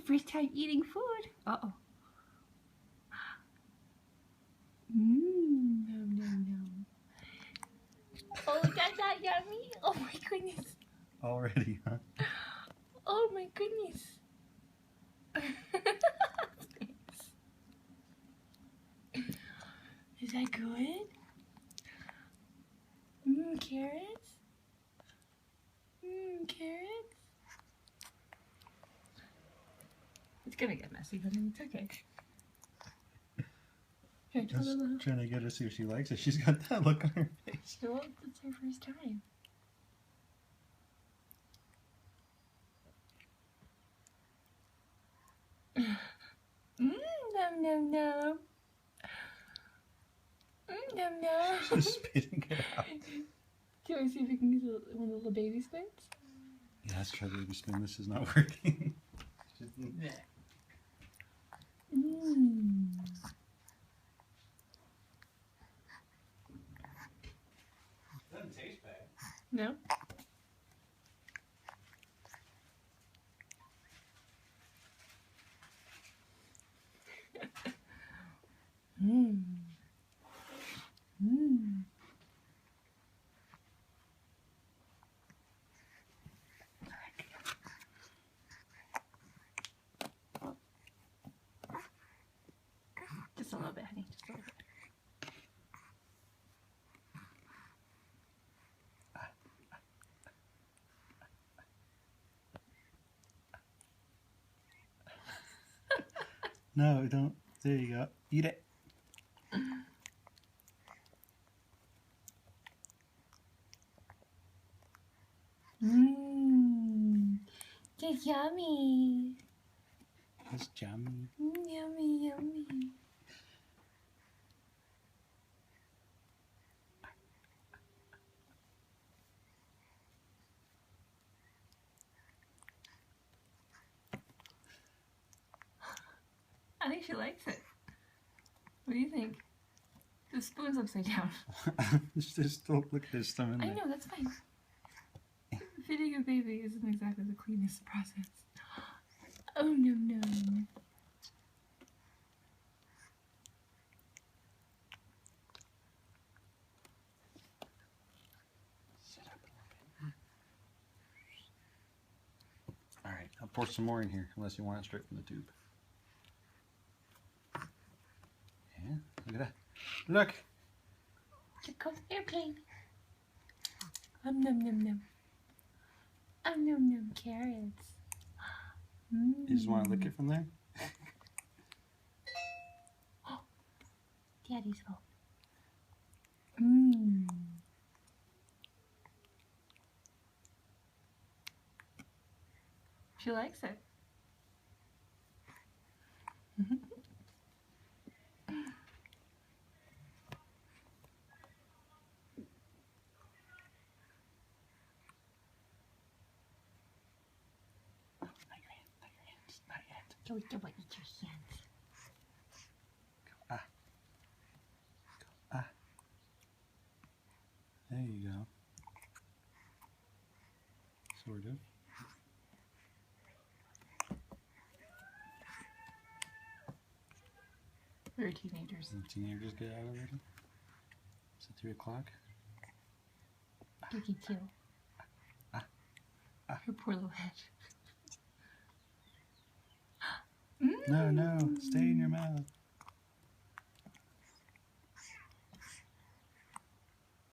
first time eating food. Uh-oh. Mmm, nom, nom, nom. Oh, that's not yummy. Oh my goodness. Already, huh? Oh my goodness. Is that good? Mmm, carrots? Mmm, carrots? It's gonna get messy, but it's okay. Here, Just trying to get her to see if she likes it. She's got that look on her face. Well, it's her first time. Mmm, nom, nom, nom. Mmm, nom, nom. She's spitting it out. Do you want to see if we can use one of the little baby spins? Yeah, let's try baby spin. This is not working. Mmm. Doesn't taste bad. No? Mmm. Mmm. Just a little bit, honey. Just a little bit. No, don't. There you go. Eat it. Mmm. It's yummy. It's yummy. Yummy, yummy. I think she likes it. What do you think? The spoon's upside down. Just don't look at this stomach. I know, that's fine. Feeding a baby isn't exactly the cleanest process. Oh, no, no. Sit up a little bit. Alright, I'll pour some more in here, unless you want it straight from the tube. Yeah, look at that. Look! Here comes airplane. Nom, nom, nom. Nom, nom, carrots. You just want to lick it from there? Daddy's home. Mmm. She likes it. Don't eat your hands. Ah. Ah. There you go. Sort of. We're teenagers. Did the teenagers get out already? Is it 3 o'clock? Dookie too. Her poor little head. No, no, stay in your mouth.